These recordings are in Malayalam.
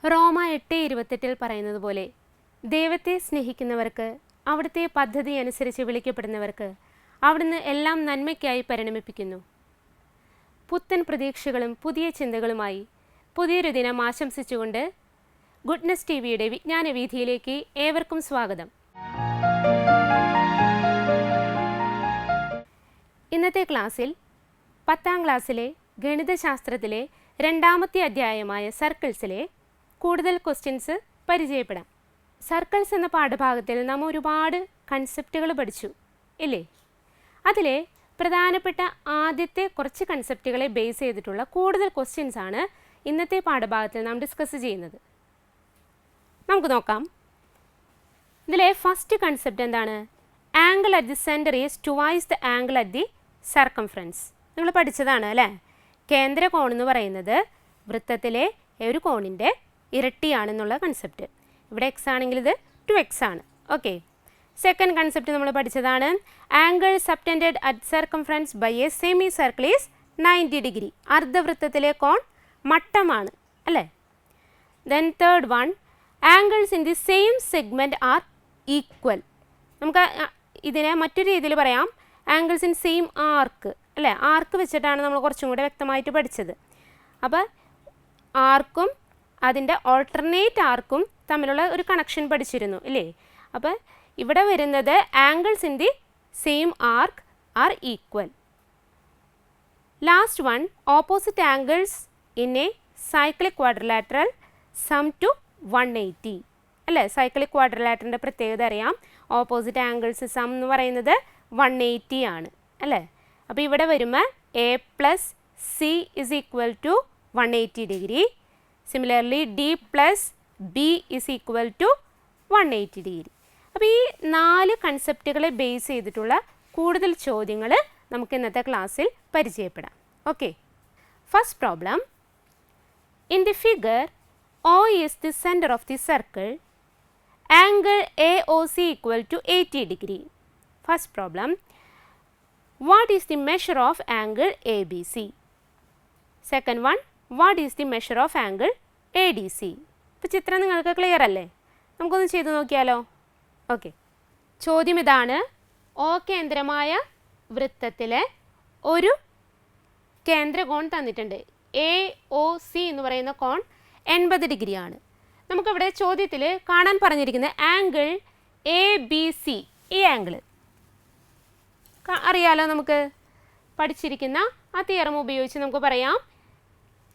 റോമ 8:28 പറയുന്നത് പോലെ ദൈവത്തെ സ്നേഹിക്കുന്നവർക്ക് അവിടുത്തെ പദ്ധതി അനുസരിച്ച് വിളിക്കപ്പെടുന്നവർക്ക് അവിടുന്ന് എല്ലാം നന്മയ്ക്കായി പരിണമിപ്പിക്കുന്നു. പുത്തൻ പ്രതീക്ഷകളും പുതിയ ചിന്തകളുമായി പുതിയൊരു ദിനം ആശംസിച്ചുകൊണ്ട് ഗുഡ്നസ് ടിവിയുടെ വിജ്ഞാനവീഥിയിലേക്ക് ഏവർക്കും സ്വാഗതം. ഇന്നത്തെ ക്ലാസ്സിൽ 10ാം ക്ലാസ്സിലെ ഗണിതശാസ്ത്രത്തിലെ 2ാമത്തെ അധ്യായമായ സർക്കിൾസിലെ കൂടുതൽ ക്വസ്റ്റ്യൻസ് പരിചയപ്പെടാം. സർക്കിൾസ് എന്ന പാഠഭാഗത്തിൽ നാം ഒരുപാട് കൺസെപ്റ്റുകൾ പഠിച്ചു ഇല്ലേ? അതിലെ പ്രധാനപ്പെട്ട ആദ്യത്തെ കുറച്ച് കൺസെപ്റ്റുകളെ ബേസ് ചെയ്തിട്ടുള്ള കൂടുതൽ ക്വസ്റ്റ്യൻസ് ആണ് ഇന്നത്തെ പാഠഭാഗത്തിൽ നാം ഡിസ്കസ് ചെയ്യുന്നത്. നമുക്ക് നോക്കാം. ഇതിലെ ഫസ്റ്റ് കൺസെപ്റ്റ് എന്താണ്? Angle at the centre is twice the angle at the circumference. നിങ്ങൾ പഠിച്ചതാണ് അല്ലേ? കേന്ദ്ര കോൺ എന്ന് പറയുന്നത് വൃത്തത്തിലെ ഒരു കോണിൻ്റെ ഇരട്ടിയാണെന്നുള്ള കൺസെപ്റ്റ്. ഇവിടെ എക്സ് ആണെങ്കിൽ ഇത് 2x ആണ്. ഓക്കെ. സെക്കൻഡ് കൺസെപ്റ്റ് നമ്മൾ പഠിച്ചതാണ് angle subtended at circumference by a semi circle is 90 degree. അർദ്ധവൃത്തത്തിലെ കോൺ മട്ടമാണ് അല്ലേ? Then third one angles in the same segment are equal. നമുക്ക് ഇതിനെ മറ്റൊരു രീതിയിൽ പറയാം, ആംഗിൾസ് ഇൻ സെയിം ആർക്ക് അല്ലേ? ആർക്ക് വെച്ചിട്ടാണ് നമ്മൾ കുറച്ചും കൂടെ വ്യക്തമായിട്ട് പഠിച്ചത്. അപ്പോൾ ആർക്കും അതിൻ്റെ ഓൾട്ടർനേറ്റ് ആർക്കും തമ്മിലുള്ള ഒരു കണക്ഷൻ പഠിച്ചിരുന്നു ഇല്ലേ? അപ്പോൾ ഇവിടെ വരുന്നത് angles in the same arc are equal. Last one opposite angles in a cyclic quadrilateral sum to 180 അല്ലേ? സൈക്ലിക് ക്വാഡ്രിലാറ്ററിൻ്റെ പ്രത്യേകത അറിയാം. ഓപ്പോസിറ്റ് ആംഗിൾസ് സം എന്ന് പറയുന്നത് 180 ആണ് അല്ലേ? അപ്പോൾ ഇവിടെ വരുമ്പോൾ A plus C is equal to 180 degree. Similarly D plus B is equal to 180 degree. അപ്പോൾ ഈ 4 കൺസെപ്റ്റുകളെ ബേസ് ചെയ്തിട്ടുള്ള കൂടുതൽ ചോദ്യങ്ങൾ നമുക്ക് ഇന്നത്തെ ക്ലാസ്സിൽ പരിചയപ്പെടാം. Okay. First problem. In the figure O is the center of the circle. Angle AOC equal to 80 degree. First problem. What is the measure of angle ABC? Second one. What is the measure of angle ADC? ഇപ്പോൾ ചിത്രം നിങ്ങൾക്ക് ക്ലിയർ അല്ലേ? നമുക്കൊന്ന് ചെയ്ത് നോക്കിയാലോ? ഓക്കെ. ചോദ്യം ഇതാണ്. O കേന്ദ്രമായ വൃത്തത്തിലെ ഒരു കേന്ദ്രകോൺ തന്നിട്ടുണ്ട്. AOC എന്ന് പറയുന്ന കോൺ 80 ഡിഗ്രിയാണ്. നമുക്കിവിടെ ചോദ്യത്തിൽ കാണാൻ പറഞ്ഞിരിക്കുന്ന ആംഗിൾ ABC, ഈ ആംഗിൾ അറിയാലോ? നമുക്ക് പഠിച്ചിരിക്കുന്ന ആ തിയറം ഉപയോഗിച്ച് നമുക്ക് പറയാം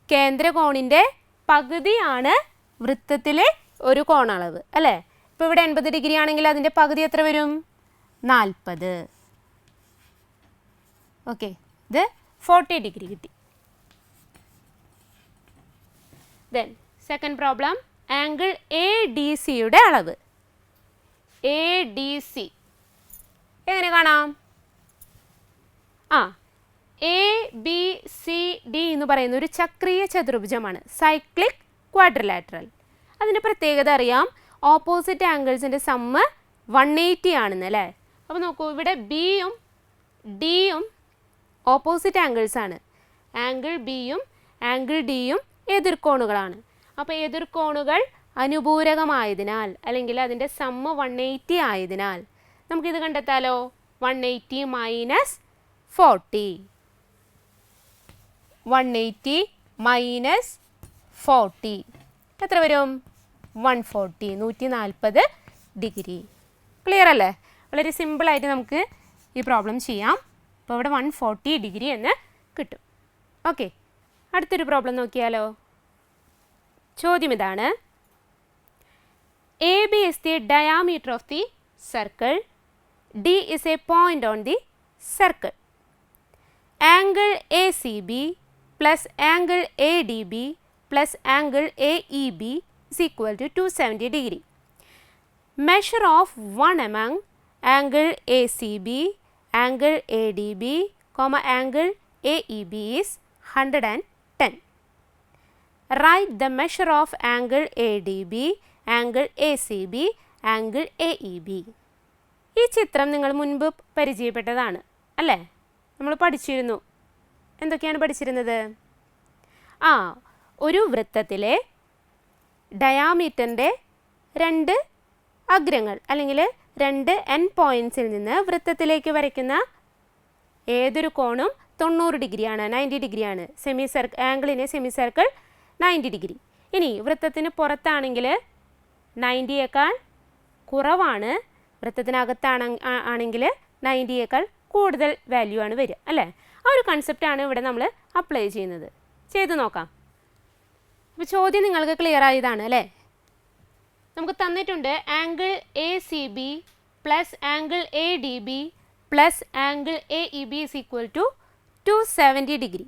കേന്ദ്രകോണിൻ്റെ പകുതിയാണ് വൃത്തത്തിലെ ഒരു കോണളവ് അല്ലേ? ഇപ്പോൾ ഇവിടെ 80 ഡിഗ്രി ആണെങ്കിൽ അതിൻ്റെ പകുതി എത്ര വരും? 40. ഓക്കെ. ഇത് 40 ഡിഗ്രി കിട്ടി. Then second problem. ആംഗിൾ ADCയുടെ അളവ്. ADC എങ്ങനെ കാണാം? ABCD എന്ന് പറയുന്ന ഒരു ചക്രീയ ചതുർഭുജമാണ്, സൈക്ലിക് ക്വാഡ്രിലാറ്ററൽ. അതിൻ്റെ പ്രത്യേകത അറിയാം. ഓപ്പോസിറ്റ് ആംഗിൾസിൻ്റെ സമ്മ് 180 ആണെന്ന് അല്ലേ? അപ്പോൾ നോക്കൂ, ഇവിടെ ബിയും ഡിയും ഓപ്പോസിറ്റ് ആംഗിൾസ് ആണ്. ആംഗിൾ ബിയും ആംഗിൾ ഡിയും എതിർക്കോണുകളാണ്. അപ്പോൾ എതിർക്കോണുകൾ അനുപൂരകമായതിനാൽ അല്ലെങ്കിൽ അതിൻ്റെ സമ്മ് 180 ആയതിനാൽ നമുക്കിത് കണ്ടെത്താലോ? 180 മൈനസ് 40. 180 മൈനസ് 40 എത്ര വരും? 140. 140 ഡിഗ്രി. ക്ലിയർ അല്ലേ? വളരെ സിമ്പിളായിട്ട് നമുക്ക് ഈ പ്രോബ്ലം ചെയ്യാം. അപ്പോൾ ഇവിടെ 140 ഡിഗ്രി എന്ന് കിട്ടും. ഓക്കെ. അടുത്തൊരു പ്രോബ്ലം നോക്കിയാലോ? ചോദ്യം ഇതാണ്. AB is the diameter of the circle. D is a point on the circle. Angle ACB plus angle ADB plus angle AEB is equal to 270 degree. Measure of one among angle ACB, angle ADB, angle AEB is 110. Write the measure of angle ADB, angle ACB, angle AEB. ഈ ചിത്രം നിങ്ങൾ മുൻപ് പരിചയപ്പെട്ടതാണ് അല്ലേ? നമ്മൾ പഠിച്ചിരുന്നു. എന്തൊക്കെയാണ് പഠിച്ചിരുന്നത്? ഒരു വൃത്തത്തിലെ ഡയാമീറ്ററിൻ്റെ 2 അഗ്രങ്ങൾ അല്ലെങ്കിൽ 2 എൻഡ് പോയിൻറ്റ്സിൽ നിന്ന് വൃത്തത്തിലേക്ക് വരയ്ക്കുന്ന ഏതൊരു കോണും 90 ഡിഗ്രിയാണ്, 90 ഡിഗ്രിയാണ്. ആംഗിളിന് സെമി സർക്കിൾ 90 ഡിഗ്രി. ഇനി വൃത്തത്തിന് പുറത്താണെങ്കിൽ 90യേക്കാൾ കുറവാണ്, വൃത്തത്തിനകത്താണെങ്കിൽ 90യേക്കാൾ കൂടുതൽ വാല്യൂ ആണ് വരിക അല്ലേ. ആ ഒരു കൺസെപ്റ്റാണ് ഇവിടെ നമ്മൾ അപ്ലൈ ചെയ്യുന്നത്. ചെയ്ത് നോക്കാം. അപ്പോൾ ചോദ്യം നിങ്ങൾക്ക് ക്ലിയർ ആയതാണ് അല്ലേ. നമുക്ക് തന്നിട്ടുണ്ട് angle A C B plus angle A D B plus angle A E B is equal to 270 degree.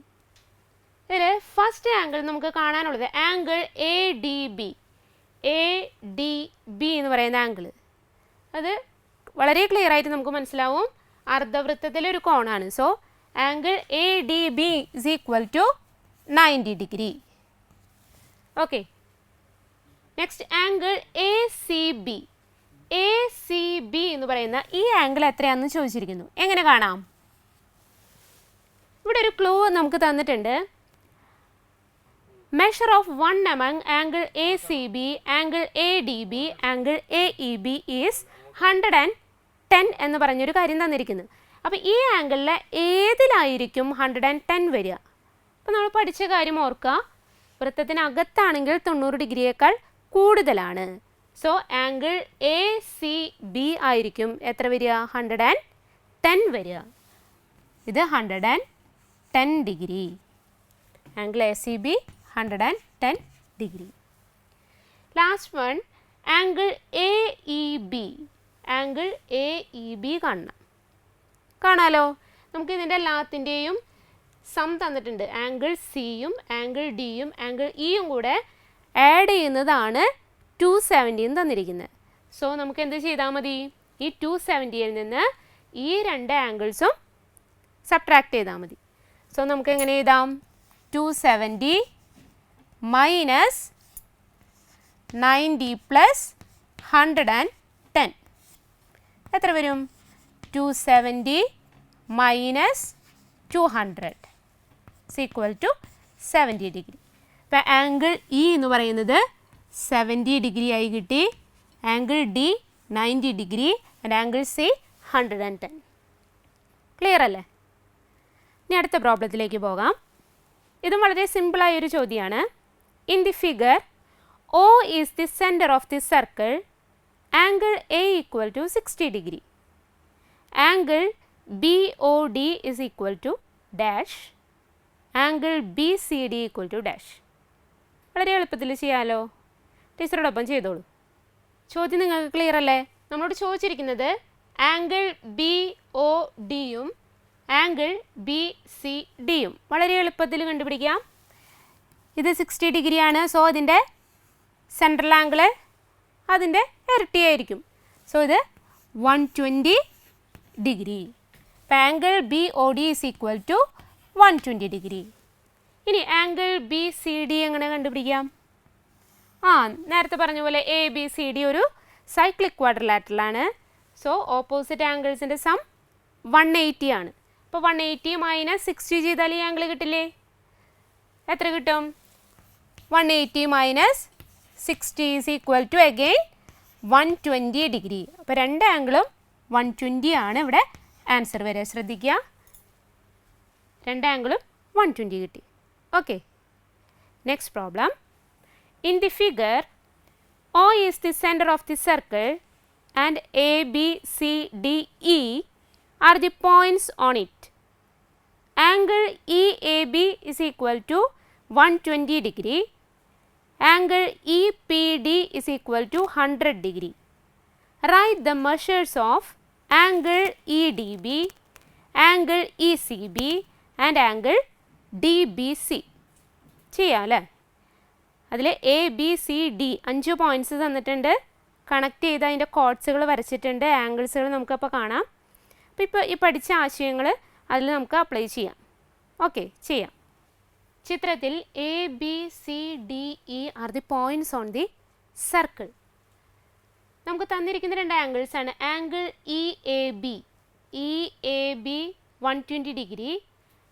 ഇതിൽ ഫസ്റ്റ് ആംഗിൾ നമുക്ക് കാണാനുള്ളത് angle A D B. A D B എന്ന് പറയുന്ന ആംഗിൾ അത് വളരെ ക്ലിയർ ആയിട്ട് നമുക്ക് മനസ്സിലാവും, അർദ്ധവൃത്തത്തിലെ ഒരു കോണാണ്. So angle A D B is equal to 90 degree. Okay, next angle A C B. A C B എന്ന് പറയുന്ന ഈ ആംഗിൾ എത്രയാണെന്ന് ചോദിച്ചിരിക്കുന്നു. എങ്ങനെ കാണാം? ഇവിടെ ഒരു ക്ലൂ നമുക്ക് തന്നിട്ടുണ്ട്. Measure of one among angle A C B, angle A D B, angle A E B is 110 എന്ന് പറഞ്ഞൊരു കാര്യം തന്നിരിക്കുന്നു. അപ്പോൾ ഈ ആംഗിളിലെ ഏതിലായിരിക്കും 110 വരിക? അപ്പോൾ നമ്മൾ പഠിച്ച കാര്യം ഓർക്കുക, വൃത്തത്തിനകത്താണെങ്കിൽ 90 ഡിഗ്രിയേക്കാൾ കൂടുതലാണ്. So angle A C B ആയിരിക്കും എത്ര വരിക? 110 വരിക. ഇത് 110 degree. Angle A C B 110 degree. Last one angle A E B. Angle A E B കാണാലോ. നമുക്ക് ഇതിൻ്റെ എല്ലാത്തിൻ്റെയും സം തന്നിട്ടുണ്ട്. ആംഗിൾ സിയും ആംഗിൾ ഡിയും ആംഗിൾ ഇയും കൂടെ ആഡ് ചെയ്യുന്നതാണ് 270 എന്ന് തന്നിരിക്കുന്നത്. സോ നമുക്ക് എന്ത് ചെയ്താൽ മതി? ഈ 270യിൽ നിന്ന് ഈ 2 ആംഗിൾസും സബ്ട്രാക്ട് ചെയ്താൽ മതി. സോ നമുക്ക് എങ്ങനെ എഴുതാം? 270 മൈനസ് 90 പ്ലസ് 110 എത്ര വരും? 270 minus 200 is equal to 70 degree. അപ്പോൾ ആംഗിൾ ഇ എന്ന് പറയുന്നത് 70 ഡിഗ്രി ആയി കിട്ടി. Angle D 90 degree and angle C 110. Clear അല്ലേ? ഇനി അടുത്ത പ്രോബ്ലത്തിലേക്ക് പോകാം. ഇതും വളരെ സിമ്പിളായൊരു ചോദ്യമാണ്. In the figure O is the centre of the circle. Angle A equal to 60 degree. Angle B O D is equal to dash. Angle B C D equal to dash. വളരെ എളുപ്പത്തിൽ ചെയ്യാമല്ലോ. ടീച്ചറോടൊപ്പം ചെയ്തോളൂ. ചോദ്യം നിങ്ങൾക്ക് ക്ലിയർ അല്ലേ? നമ്മളോട് ചോദിച്ചിരിക്കുന്നത് ആംഗിൾ ബി ഒ ഡിയും ആംഗിൾ ബി സി ഡിയും വളരെ എളുപ്പത്തിൽ കണ്ടുപിടിക്കാം. ഇത് 60 ഡിഗ്രിയാണ്. സോ ഇതിൻ്റെ സെൻട്രൽ ആംഗിൾ അതിൻ്റെ ഇരട്ടിയായിരിക്കും. സോ ഇത് 120 ഡിഗ്രി. അപ്പോൾ angle B O D is equal to 120 degree. ഇനി ആംഗിൾ ബി സി ഡി എങ്ങനെ കണ്ടുപിടിക്കാം? നേരത്തെ പറഞ്ഞ പോലെ എ ബി സി ഡി ഒരു സൈക്ലിക് ക്വാഡ്രിലാറ്ററലാണ്. സോ ഓപ്പോസിറ്റ് ആംഗിൾസിൻ്റെ സം 180 ആണ്. അപ്പോൾ 180 മൈനസ് 60 ചെയ്താൽ ഈ ആംഗിൾ കിട്ടില്ലേ? എത്ര കിട്ടും? 180 minus 60 is equal to again 120 degree. അപ്പോൾ 2 ആംഗിളും 120 ആണ് ഇവിടെ ആൻസർ വരെ. ശ്രദ്ധിക്കുക, 2 ആംഗിളും 120 കിട്ടി. Okay, next problem. In the figure O is the centre of the circle and A B C D E are the points on it. Angle EAB is equal to 120 degree. Angle EPD is equal to 100 degree. Write the measures of angle EDB, angle ECB and angle DBC. ചെയ്യാം അല്ലേ? അതിൽ A B C D 5 points തന്നിട്ടുണ്ട്. കണക്ട് ചെയ്ത് അതിൻ്റെ കോഡ്സുകൾ വരച്ചിട്ടുണ്ട്. ആംഗിൾസുകൾ നമുക്കപ്പോൾ കാണാം. അപ്പോൾ ഇപ്പോൾ ഈ പഠിച്ച ആശയങ്ങൾ അതിൽ നമുക്ക് അപ്ലൈ ചെയ്യാം. ഓക്കെ, ചെയ്യാം. ചിത്രത്തിൽ A B C D E are the points on the circle. നമുക്ക് തന്നിരിക്കുന്ന 2 ആംഗിൾസാണ്. Angle E A B 120 degree.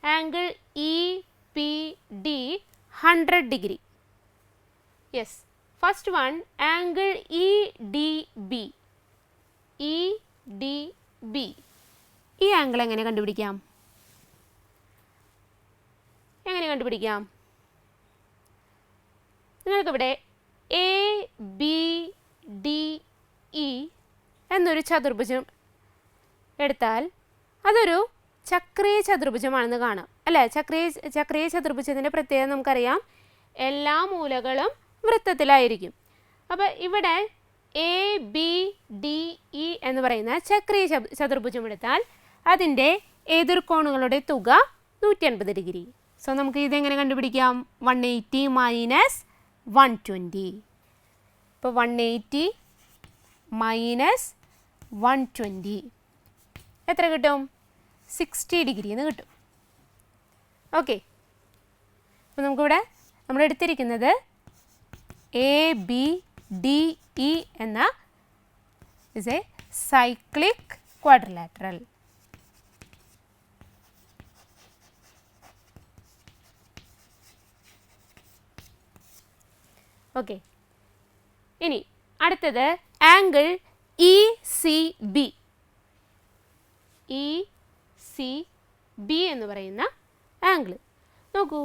Angle E P D 100 degree. Yes, first one angle E D B. E D B, ഈ ആംഗിൾ എങ്ങനെ കണ്ടുപിടിക്കാം? നിങ്ങൾക്കിവിടെ എ ബി ഡി ഇ എന്നൊരു ചതുർഭുജം എടുത്താൽ അതൊരു ചക്രീയ ചതുർഭുജമാണെന്ന് കാണാം അല്ലേ? ചക്രീയ ചതുർഭുജത്തിൻ്റെ പ്രത്യേകത നമുക്കറിയാം, എല്ലാ മൂലകളും വൃത്തത്തിലായിരിക്കും. അപ്പോൾ ഇവിടെ എ ബി ഡി ഇ എന്ന് പറയുന്ന ചക്രീയ ചതുർഭുജം എടുത്താൽ അതിൻ്റെ എതിർകോണുകളുടെ തുക 180 ഡിഗ്രി. സോ നമുക്ക് ഇതെങ്ങനെ കണ്ടുപിടിക്കാം? 180 മൈനസ് 120. ഇപ്പോൾ 180 മൈനസ് 120 എത്ര കിട്ടും? 60 ഡിഗ്രി എന്ന് കിട്ടും. ഓക്കെ, അപ്പോൾ നമുക്കിവിടെ നമ്മൾ എടുത്തിരിക്കുന്നത് എ ബി ഡി ഇ എന്ന is A cyclic quadrilateral. Okay, ഇനി അടുത്തത് angle E C B. E C B എന്ന് പറയുന്ന ആംഗിൾ നോക്കൂ.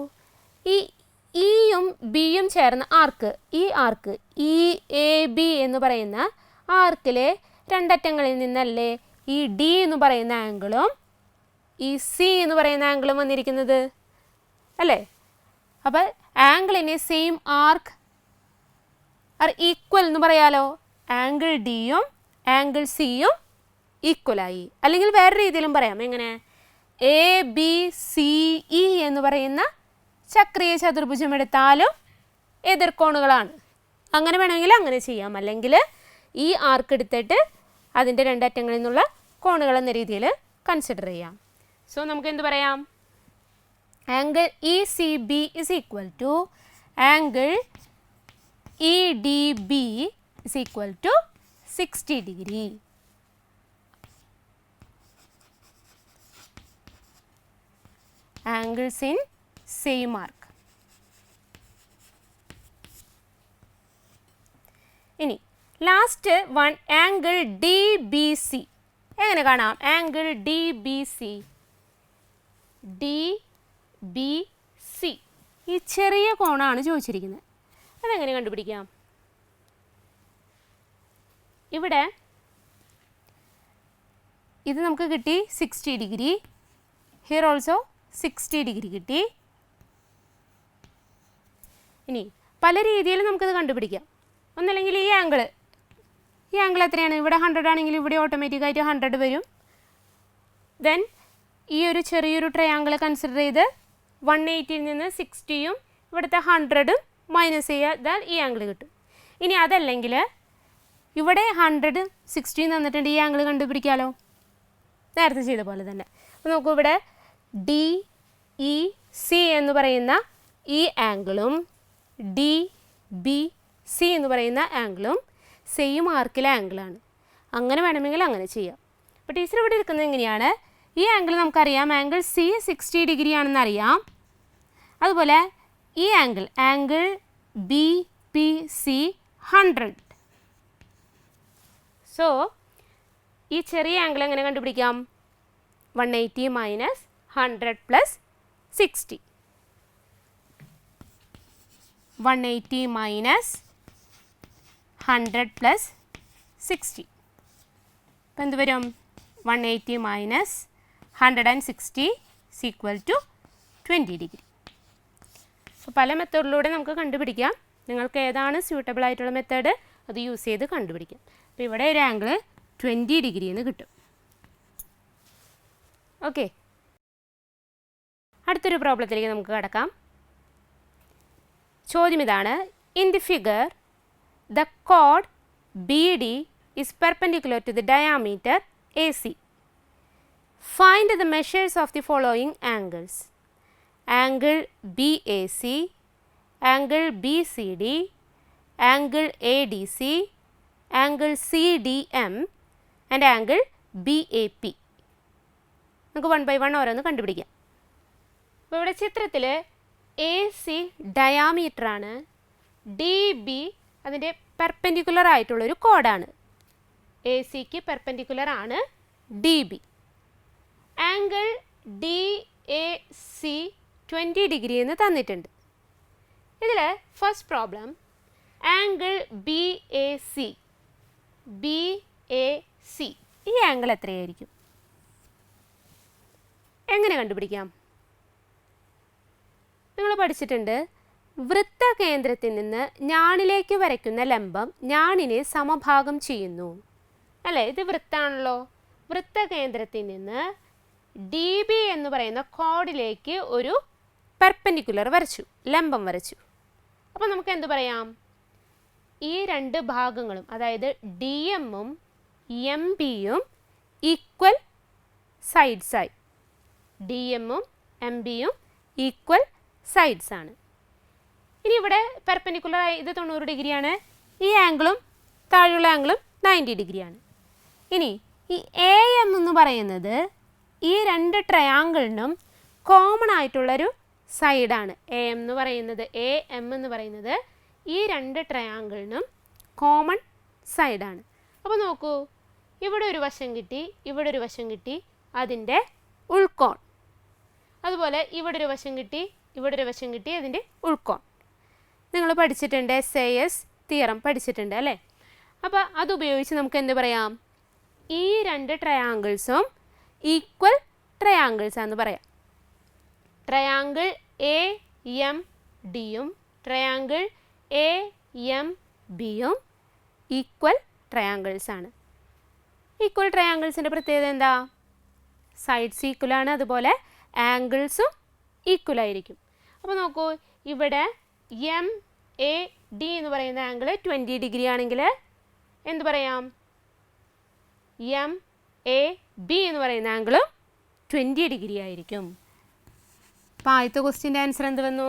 ഈ ഇയും ബിയും ചേർന്ന ആർക്ക്, ഈ ആർക്ക് ഇ എ ബി എന്ന് പറയുന്ന ആർക്കിലെ രണ്ടറ്റങ്ങളിൽ നിന്നല്ലേ ഈ ഡി എന്ന് പറയുന്ന ആംഗിളും ഈ സി എന്ന് പറയുന്ന ആംഗിളും വന്നിരിക്കുന്നത് അല്ലേ? അപ്പോൾ ആംഗിളിനെ സെയിം ആർക്ക് ആർ ഈക്വൽ എന്ന് പറയാലോ. ആംഗിൾ ഡിയും ആംഗിൾ സിയും ഈക്വലായി. അല്ലെങ്കിൽ വേറെ രീതിയിലും പറയാം, എങ്ങനെ? എ ബി സി ഇ എന്ന് പറയുന്ന ചക്രീയ ചതുർഭുജം എടുത്താലും എതിർകോണുകളാണ്. അങ്ങനെ വേണമെങ്കിൽ അങ്ങനെ ചെയ്യാം, അല്ലെങ്കിൽ ഈ ആർക്ക് എടുത്തിട്ട് അതിൻ്റെ രണ്ടറ്റങ്ങളിൽ നിന്നുള്ള കോണുകൾ എന്ന രീതിയിൽ കൺസിഡർ ചെയ്യാം. സോ നമുക്ക് എന്ത് പറയാം? Angle E C B is equal to angle E D B is equal to 60 degree. Angles in same arc. ഇനി last one angle D B C. എങ്ങനെ കാണാം? Angle D B C. D B C ഈ ചെറിയ കോണാണ് ചോദിച്ചിരിക്കുന്നത്. അതെങ്ങനെ കണ്ടുപിടിക്കാം? ഇവിടെ ഇത് നമുക്ക് കിട്ടി 60 ഡിഗ്രി. ഹിയർ ഓൾസോ 60 ഡിഗ്രി കിട്ടി. ഇനി പല രീതിയിൽ നമുക്കിത് കണ്ടുപിടിക്കാം. ഒന്നല്ലെങ്കിൽ ഈ ആംഗിൾ എത്രയാണ്? ഇവിടെ 100 ആണെങ്കിൽ ഇവിടെ ഓട്ടോമാറ്റിക്കായിട്ട് 100 വരും. ദെൻ ഈ ഒരു ചെറിയൊരു ട്രയാങ്കിൾ കൺസിഡർ ചെയ്ത് 180യിൽ നിന്ന് 60യും ഇവിടുത്തെ 100ഉം മൈനസ് ചെയ്താൽ ഈ ആംഗിൾ കിട്ടും. ഇനി അതല്ലെങ്കിൽ ഇവിടെ 100 60 തന്നിട്ടുണ്ട്, ഈ ആംഗിൾ കണ്ടുപിടിക്കാമല്ലോ, നേരത്തെ ചെയ്ത പോലെ തന്നെ. അപ്പോൾ നോക്കൂ, ഇവിടെ ഡി ഇ സി എന്ന് പറയുന്ന ഈ ആംഗിളും ഡി ബി സി എന്ന് പറയുന്ന ആംഗിളും സെയിം ആർക്കിലെ ആംഗിളാണ്. അങ്ങനെ വേണമെങ്കിൽ അങ്ങനെ ചെയ്യാം. അപ്പോൾ ടീച്ചർ ഇവിടെ എടുക്കുന്നത് എങ്ങനെയാണ്? ഈ ആംഗിൾ നമുക്കറിയാം, ആംഗിൾ സി 60 ഡിഗ്രി ആണെന്ന് അറിയാം. അതുപോലെ ഈ angle B P C 100. So ഈ ചെറിയ ആംഗിൾ എങ്ങനെ കണ്ടുപിടിക്കാം? 180 മൈനസ് 100 പ്ലസ് 60. 180 minus 100 plus 60. അപ്പോൾ എന്ത് വരും? 180 minus 160 is equal to 20 degree. അപ്പോൾ പല മെത്തേഡിലൂടെ നമുക്ക് കണ്ടുപിടിക്കാം. നിങ്ങൾക്ക് ഏതാണ് സ്യൂട്ടബിൾ ആയിട്ടുള്ള മെത്തേഡ് അത് യൂസ് ചെയ്ത് കണ്ടുപിടിക്കാം. അപ്പോൾ ഇവിടെ ഒരു ആംഗിൾ 20 ഡിഗ്രി എന്ന് കിട്ടും. ഓക്കെ, അടുത്തൊരു പ്രോബ്ലത്തിലേക്ക് നമുക്ക് കടക്കാം. ചോദ്യം ഇതാണ്: in the figure the code B D is perpendicular to the diameter AC. Find the measures of the following angles: angle BAC, angle BCD, angle ADC, angle CDM and angle BAP. നമുക്ക് 1 by 1 ഓരോന്ന് കണ്ടുപിടിക്കാം. അപ്പോൾ ഇവിടെ ചിത്രത്തിൽ AC ഡയാമീറ്റർ ആണ്, DB അതിൻ്റെ പെർപെൻഡിക്കുലർ ആയിട്ടുള്ളൊരു കോഡാണ്. എ സിക്ക് പെർപെൻഡിക്കുലർ ആണ് D B. Angle D A C 20 degree എന്ന് തന്നിട്ടുണ്ട്. ഇതിൽ first problem angle B A C ഈ ആംഗിൾ എത്രയായിരിക്കും? എങ്ങനെ കണ്ടുപിടിക്കാം? നിങ്ങൾ പഠിച്ചിട്ടുണ്ട്, വൃത്തകേന്ദ്രത്തിൽ നിന്ന് ഞാണിലേക്ക് വരയ്ക്കുന്ന ലംബം ഞാണിനെ സമഭാഗം ചെയ്യുന്നു അല്ലേ? ഇത് വൃത്താണല്ലോ. വൃത്തകേന്ദ്രത്തിൽ നിന്ന് ഡി ബി എന്ന് പറയുന്ന കോഡിലേക്ക് ഒരു പെർപെൻഡിക്കുലർ വരച്ചു, ലംബം വരച്ചു. അപ്പോൾ നമുക്ക് എന്ത് പറയാം? ഈ രണ്ട് ഭാഗങ്ങളും, അതായത് ഡി എമ്മും എം ബിയും ഈക്വൽ സൈഡ്സായി. ഡി എമ്മും എം ബിയും ഈക്വൽ സൈഡ്സ് ആണ്. ഇനി ഇവിടെ പെർപെൻഡിക്കുലറായി ഇത് 90 ഡിഗ്രിയാണ്. ഈ ആംഗിളും താഴെയുള്ള ആംഗിളും 90 ഡിഗ്രിയാണ്. ഇനി ഈ എ എം എന്ന് പറയുന്നത് ഈ രണ്ട് ട്രയാങ്കിളിനും കോമൺ ആയിട്ടുള്ളൊരു സൈഡാണ്. എ എം എന്ന് പറയുന്നത് ഈ രണ്ട് ട്രയാങ്കിളിനും കോമൺ സൈഡാണ്. അപ്പോൾ നോക്കൂ, ഇവിടെ ഒരു വശം കിട്ടി, ഇവിടെ ഒരു വശം കിട്ടി, അതിൻ്റെ ഉൾക്കോൺ. അതുപോലെ ഇവിടെ ഒരു വശം കിട്ടി, ഇവിടെ ഒരു വശം കിട്ടി, അതിൻ്റെ ഉൾക്കോൺ. നിങ്ങൾ പഠിച്ചിട്ടുണ്ട്, SAS തിയറം പഠിച്ചിട്ടുണ്ട് അല്ലേ? അപ്പോൾ അതുപയോഗിച്ച് നമുക്ക് എന്ത് പറയാം? ഈ രണ്ട് ട്രയാങ്കിൾസും ഈക്വൽ ട്രയാങ്കിൾസ് ആണെന്ന് പറയാം. ട്രയാങ്കിൾ എ എം ഡിയും ട്രയാങ്കിൾ എ എം ബിയും ഈക്വൽ ട്രയാങ്കിൾസ് ആണ്. ഈക്വൽ ട്രയാങ്കിൾസിൻ്റെ പ്രത്യേകത എന്താ? സൈഡ്സ് ഈക്വലാണ്, അതുപോലെ ആംഗിൾസും ഈക്വൽ ആയിരിക്കും. അപ്പോൾ നോക്കൂ, ഇവിടെ എം എ ഡി എന്ന് പറയുന്ന ആംഗിൾ 20 ഡിഗ്രി ആണെങ്കിൽ എന്ത് പറയാം? എം എ ബി എന്ന് പറയുന്ന ആംഗിളും 20 ഡിഗ്രി ആയിരിക്കും. അപ്പോൾ ആദ്യത്തെ ക്വസ്റ്റ്യൻ്റെ ആൻസർ എന്ത് വന്നു?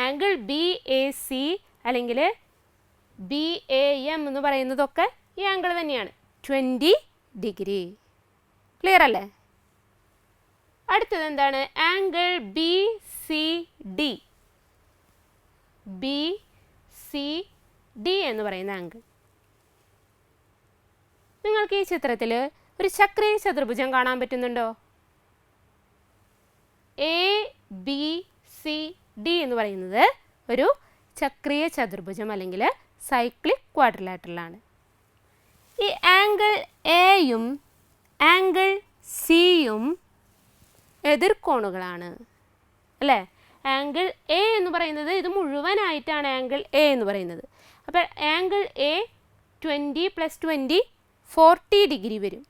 ആംഗിൾ ബി എ സി അല്ലെങ്കിൽ ബി എ എം എന്ന് പറയുന്നതൊക്കെ ഈ ആംഗിൾ തന്നെയാണ്, 20 ഡിഗ്രി. ക്ലിയർ അല്ലേ? അടുത്തത് എന്താണ്? Angle B C D. B C D എന്ന് പറയുന്ന ആംഗിൾ. നിങ്ങൾക്ക് ഈ ചിത്രത്തിൽ ഒരു ചക്രീയ ചതുർഭുജം കാണാൻ പറ്റുന്നുണ്ടോ? എ ബി സി ഡി എന്ന് പറയുന്നത് ഒരു ചക്രീയ ചതുർഭുജം അല്ലെങ്കിൽ സൈക്ലിക് ക്വാഡ്രിലാറ്ററലാണ്. ഈ ആംഗിൾ എയും ആംഗിൾ സിയും എതിർക്കോണുകളാണ് അല്ലേ? ആംഗിൾ എ എന്ന് പറയുന്നത് ഇത് മുഴുവനായിട്ടാണ് ആംഗിൾ എ എന്ന് പറയുന്നത്. അപ്പോൾ ആംഗിൾ എ 20 + 20 40 ഡിഗ്രി വരും.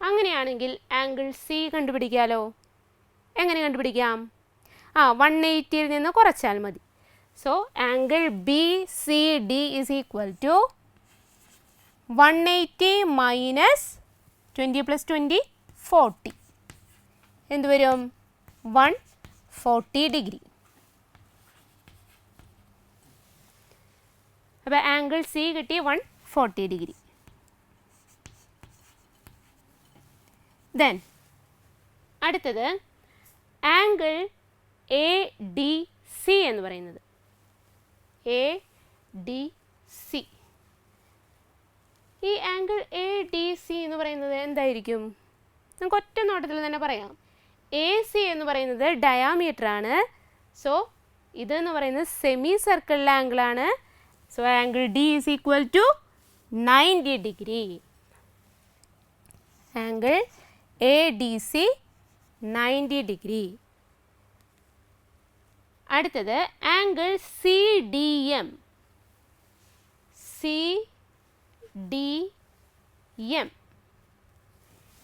അങ്ങനെയാണെങ്കിൽ ആംഗിൾ സി കണ്ടുപിടിക്കാമല്ലോ. എങ്ങനെ കണ്ടുപിടിക്കാം? 180ൽ നിന്ന് കുറച്ചാൽ മതി. So angle B C D is equal to 180 - 20 + 20 40. എന്ത് വരും? 140 ഡിഗ്രി. അപ്പോൾ ആംഗിൾ സി കിട്ടി 140 ഡിഗ്രി. ദെൻ അടുത്തത് ആംഗിൾ എ ഡി സി എന്ന് പറയുന്നത്. A D C. ഈ ആംഗിൾ എ ഡി സി എന്ന് പറയുന്നത് എന്തായിരിക്കും? നമുക്ക് ഒറ്റ നോട്ടത്തിൽ തന്നെ പറയാം. എ സി എന്ന് പറയുന്നത് ഡയാമീറ്റർ ആണ്. സോ ഇതെന്ന് പറയുന്നത് സെമി സർക്കിളിലെ ആംഗിളാണ്. So angle D is equal to 90 degree. Angle A D C 90 degree. അടുത്തത് angle C D M. C D M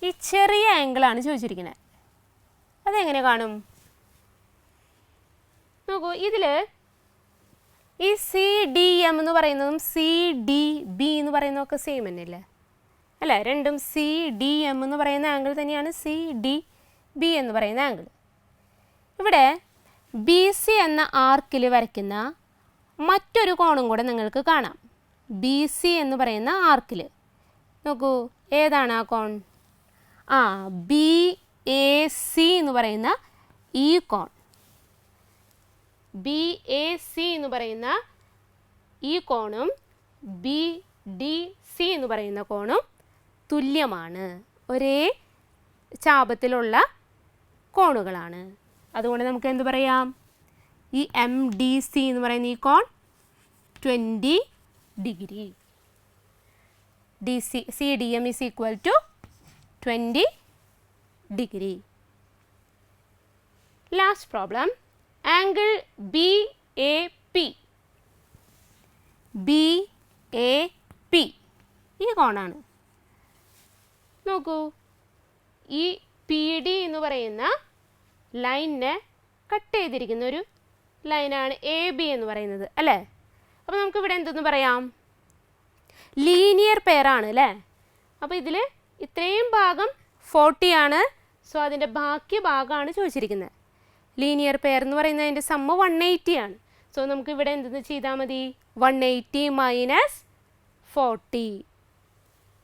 ഈ ചെറിയ ആംഗിളാണ് ചോദിച്ചിരിക്കുന്നത്. അതെങ്ങനെ കാണും? നോക്കൂ, ഇതിൽ ഈ സി ഡി എം എന്ന് പറയുന്നതും സി ഡി ബി എന്ന് പറയുന്നതൊക്കെ സെയിം തന്നെയല്ലേ അല്ലേ? രണ്ടും സി ഡി എം എന്ന് പറയുന്ന ആംഗിൾ തന്നെയാണ് സി ഡി ബി എന്ന് പറയുന്ന ആംഗിൾ. ഇവിടെ ബി സി എന്ന ആർക്കിൽ വരയ്ക്കുന്ന മറ്റൊരു കോണും കൂടെ നിങ്ങൾക്ക് കാണാം. ബി സി എന്ന് പറയുന്ന ആർക്കിൽ നോക്കൂ, ഏതാണ് ആ കോൺ? ബി എ സി എന്ന് പറയുന്ന ഈ കോൺ. ബി എ സി എന്ന് പറയുന്ന ഈ കോണും ബി ഡി സി എന്ന് പറയുന്ന കോണും തുല്യമാണ്, ഒരേ ചാപത്തിലുള്ള കോണുകളാണ്. അതുകൊണ്ട് നമുക്ക് എന്ത് പറയാം? ഈ എം ഡി സി എന്ന് പറയുന്ന ഈ കോൺ 20 degree. D C C D M is equal to 20 degree. Last problem, angle B A P. B A P ഈ കോണാണ്. നോക്കൂ, ഈ പി ഡി എന്ന് പറയുന്ന ലൈനിനെ കട്ട് ചെയ്തിരിക്കുന്ന ഒരു ലൈനാണ് എ ബി എന്ന് പറയുന്നത് അല്ലേ? അപ്പോൾ നമുക്കിവിടെ എന്തെന്ന് പറയാം? ലീനിയർ പെയറാണ് അല്ലേ? അപ്പോൾ ഇതിൽ ഇത്രയും ഭാഗം 40 ആണ്. സോ അതിൻ്റെ ബാക്കി ഭാഗമാണ് ചോദിച്ചിരിക്കുന്നത്. ലീനിയർ പെയർ എന്ന് പറയുന്നത് അതിൻ്റെ സമ്മ് 180 ആണ്. സോ നമുക്ക് ഇവിടെ എന്തെന്ന് ചെയ്താൽ മതി? 180 മൈനസ് 40.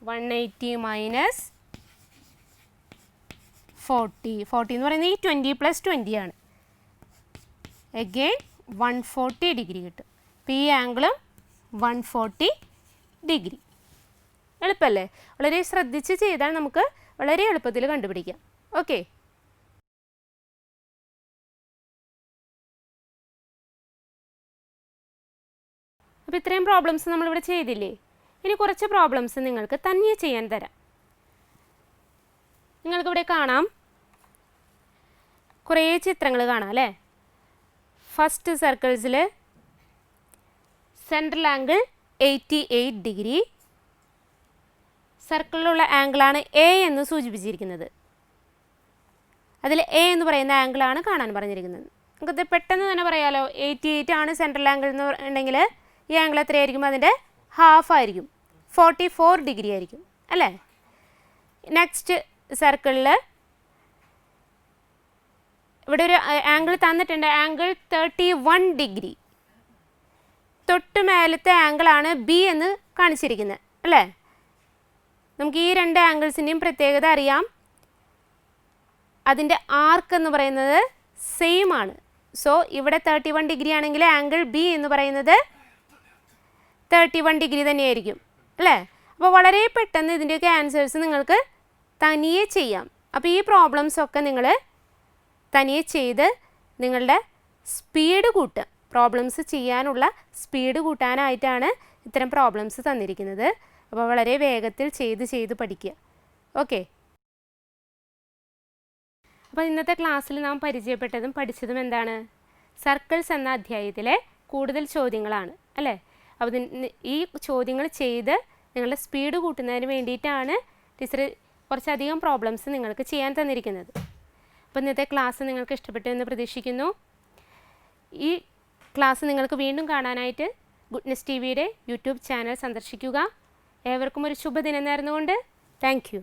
180 മൈനസ് 40. 40 എന്ന് പറയുന്നത് ഈ 20 + 20 ആണ്. അഗെയിൻ 140 ഡിഗ്രി കിട്ടും. അപ്പോൾ ഈ ആംഗിളും 140 ഡിഗ്രി. എളുപ്പമല്ലേ? വളരെ ശ്രദ്ധിച്ച് ചെയ്താൽ നമുക്ക് വളരെ എളുപ്പത്തിൽ കണ്ടുപിടിക്കാം. ഓക്കെ, അപ്പോൾ ഇത്രയും പ്രോബ്ലംസ് നമ്മളിവിടെ ചെയ്തില്ലേ? ഇനി കുറച്ച് പ്രോബ്ലംസ് നിങ്ങൾക്ക് തനിയെ ചെയ്യാൻ തരാം. നിങ്ങൾക്കിവിടെ കാണാം, കുറേ ചിത്രങ്ങൾ കാണാം അല്ലേ? ഫസ്റ്റ് സർക്കിൾസിൽ സെൻട്രൽ ആംഗിൾ 88 ഡിഗ്രി. സർക്കിളിലുള്ള ആംഗിളാണ് എ എന്ന് സൂചിപ്പിച്ചിരിക്കുന്നത്. അതിൽ എ എന്ന് പറയുന്ന ആംഗിളാണ് കാണാൻ പറഞ്ഞിരിക്കുന്നത്. നമുക്കത് പെട്ടെന്ന് തന്നെ പറയാമല്ലോ. 88 ആണ് സെൻട്രൽ ആംഗിൾ എന്ന് ഉണ്ടെങ്കിൽ ഈ ആംഗിൾ എത്രയായിരിക്കും? അതിൻ്റെ ഹാഫ് ആയിരിക്കും, 44 ഡിഗ്രി ആയിരിക്കും അല്ലേ? നെക്സ്റ്റ് സർക്കിളിൽ ഇവിടെ ഒരു ആംഗിൾ തന്നിട്ടുണ്ട്, ആംഗിൾ 31 ഡിഗ്രി. തൊട്ട് മേലത്തെ ആംഗിളാണ് ബി എന്ന് കാണിച്ചിരിക്കുന്നത് അല്ലേ? നമുക്ക് ഈ രണ്ട് ആംഗിൾസിൻ്റെയും പ്രത്യേകത അറിയാം. അതിൻ്റെ ആർക്ക് എന്ന് പറയുന്നത് സെയിം ആണ്. സോ ഇവിടെ 31 ഡിഗ്രി ആണെങ്കിൽ ആംഗിൾ ബി എന്ന് പറയുന്നത് 31 ഡിഗ്രി തന്നെയായിരിക്കും അല്ലേ? അപ്പോൾ വളരെ പെട്ടെന്ന് ഇതിൻ്റെയൊക്കെ ആൻസേഴ്സ് നിങ്ങൾക്ക് തനിയെ ചെയ്യാം. അപ്പോൾ ഈ പ്രോബ്ലംസൊക്കെ നിങ്ങൾ തനിയെ ചെയ്ത് നിങ്ങളുടെ സ്പീഡ് കൂട്ടുക. പ്രോബ്ലംസ് ചെയ്യാനുള്ള സ്പീഡ് കൂട്ടാനായിട്ടാണ് ഇത്തരം പ്രോബ്ലംസ് തന്നിരിക്കുന്നത്. അപ്പോൾ വളരെ വേഗത്തിൽ ചെയ്ത് പഠിക്കുക. ഓക്കെ, അപ്പോൾ ഇന്നത്തെ ക്ലാസ്സിൽ നാം പരിചയപ്പെട്ടതും പഠിച്ചതും എന്താണ്? സർക്കിൾസ് എന്ന അധ്യായത്തിലെ കൂടുതൽ ചോദ്യങ്ങളാണ് അല്ലേ? അപ്പോൾ ഈ ചോദ്യങ്ങൾ ചെയ്ത് നിങ്ങളുടെ സ്പീഡ് കൂട്ടുന്നതിന് വേണ്ടിയിട്ടാണ് ടീച്ചർ കുറച്ചധികം പ്രോബ്ലംസ് നിങ്ങൾക്ക് ചെയ്യാൻ തന്നിരിക്കുന്നത്. അപ്പോൾ ഇന്നത്തെ ക്ലാസ് നിങ്ങൾക്ക് ഇഷ്ടപ്പെട്ടു എന്ന് പ്രതീക്ഷിക്കുന്നു. ഈ ക്ലാസ് നിങ്ങൾക്ക് വീണ്ടും കാണാനായിട്ട് ഗുഡ്നെസ് ടി വിയുടെ യൂട്യൂബ് ചാനൽ സന്ദർശിക്കുക. ഏവർക്കും ഒരു ശുഭദിനം നേർന്നുകൊണ്ട് താങ്ക് യു.